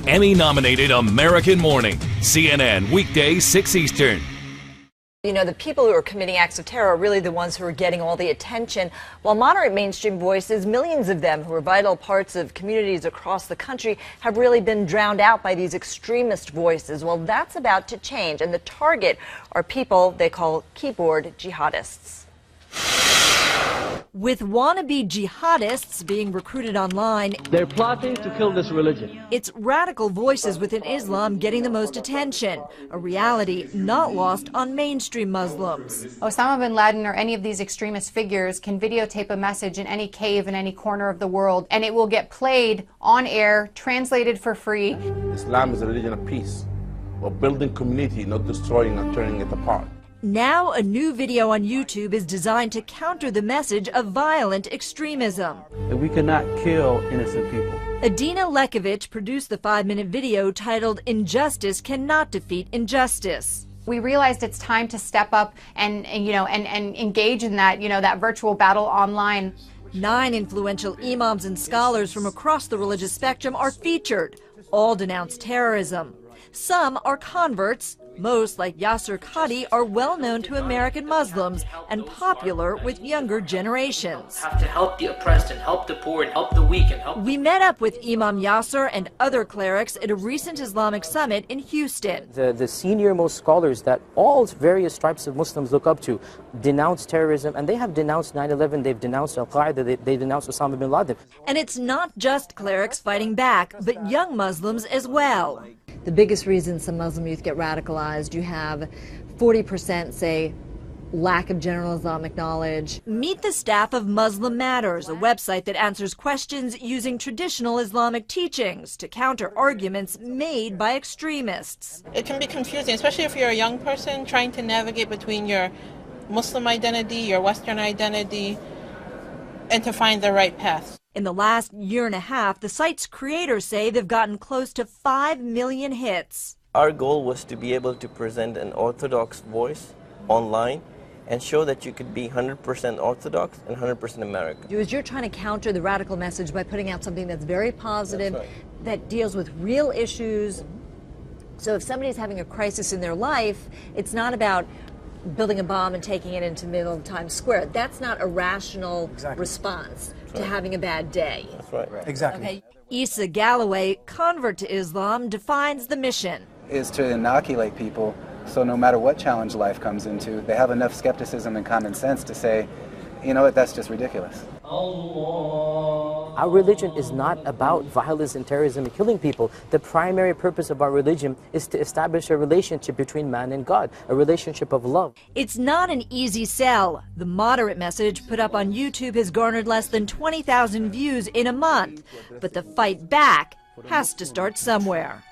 Emmy-nominated American Morning, CNN, weekdays 6 Eastern. You know, the people who are committing acts of terror are really the ones who are getting all the attention, while moderate mainstream voices, millions of them who are vital parts of communities across the country, have really been drowned out by these extremist voices. Well, that's about to change, and the target are people they call keyboard jihadists. With wannabe jihadists being recruited online, they're plotting to kill this religion. It's radical voices within Islam getting the most attention, a reality not lost on mainstream Muslims. Osama bin Laden or any of these extremist figures can videotape a message in any cave in any corner of the world, and it will get played on air, translated for free. Islam is a religion of peace, of building community, not destroying and turning it apart. Now a new video on YouTube is designed to counter the message of violent extremism. We cannot kill innocent people. Adina Lekovich produced the 5-minute video titled "Injustice Cannot Defeat Injustice." We realized it's time to step up and engage in that, that virtual battle online. 9 influential imams and scholars from across the religious spectrum are featured. All denounce terrorism. Some are converts. Most, like Yasser Qadi, are well known to American Muslims and popular with younger generations. Have to help the oppressed and help the poor and help the weak and help. We met up with Imam Yasser and other clerics at a recent Islamic summit in Houston. The senior-most scholars that all various stripes of Muslims look up to denounce terrorism, and they have denounced 9/11, they've denounced Al-Qaeda, they denounced Osama bin Laden. And it's not just clerics fighting back, but young Muslims as well. The biggest reason some Muslim youth get radicalized, you have 40% say lack of general Islamic knowledge. Meet the staff of Muslim Matters, a website that answers questions using traditional Islamic teachings to counter arguments made by extremists. It can be confusing, especially if you're a young person trying to navigate between your Muslim identity, your Western identity, and to find the right path. In the last year and a half, the site's creators say they've gotten close to 5 million hits. Our goal was to be able to present an orthodox voice online and show that you could be 100% Orthodox and 100% American. You're trying to counter the radical message by putting out something that's very positive, that's right, that deals with real issues. So if somebody's having a crisis in their life, it's not about building a bomb and taking it into the middle of Times Square. That's not a rational response to having a bad day. That's right. Exactly. Okay. Issa Galloway, convert to Islam, defines the mission. Is to inoculate people so no matter what challenge life comes into, they have enough skepticism and common sense to say, you know what, that's just ridiculous. Our religion is not about violence and terrorism and killing people. The primary purpose of our religion is to establish a relationship between man and God, a relationship of love. It's not an easy sell. The moderate message put up on YouTube has garnered less than 20,000 views in a month. But the fight back has to start somewhere.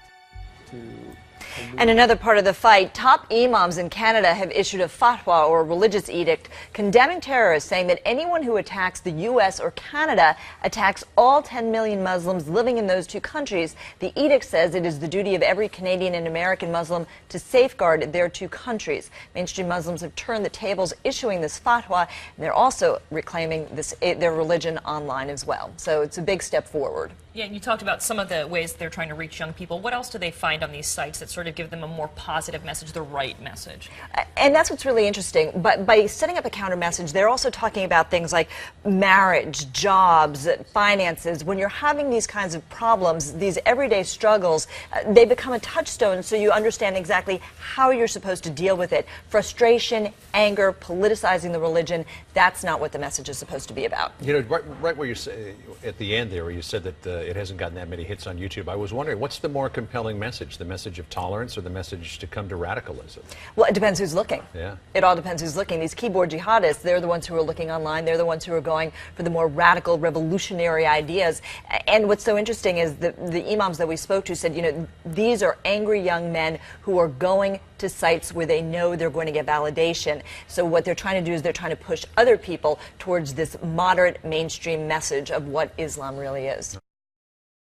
And another part of the fight, top imams in Canada have issued a fatwa, or religious edict, condemning terrorists, saying that anyone who attacks the U.S. or Canada attacks all 10 million Muslims living in those two countries. The edict says it is the duty of every Canadian and American Muslim to safeguard their two countries. Mainstream Muslims have turned the tables, issuing this fatwa, and they're also reclaiming their religion online as well. So it's a big step forward. Yeah, and you talked about some of the ways they're trying to reach young people. What else do they find on these sites that sort of give them a more positive message, the right message? And that's what's really interesting. But by setting up a counter message, they're also talking about things like marriage, jobs, finances. When you're having these kinds of problems, these everyday struggles, they become a touchstone so you understand exactly how you're supposed to deal with it. Frustration, anger, politicizing the religion, that's not what the message is supposed to be about. You know, right where you say, at the end there, where you said that it hasn't gotten that many hits on YouTube, I was wondering, what's the more compelling message? The message of tolerance or the message to come to radicalism? Well, it depends who's looking. Yeah. It all depends who's looking. These keyboard jihadists, they're the ones who are looking online. They're the ones who are going for the more radical, revolutionary ideas. And what's so interesting is the imams that we spoke to said, you know, these are angry young men who are going to sites where they know they're going to get validation. So what they're trying to do is they're trying to push other people towards this moderate mainstream message of what Islam really is.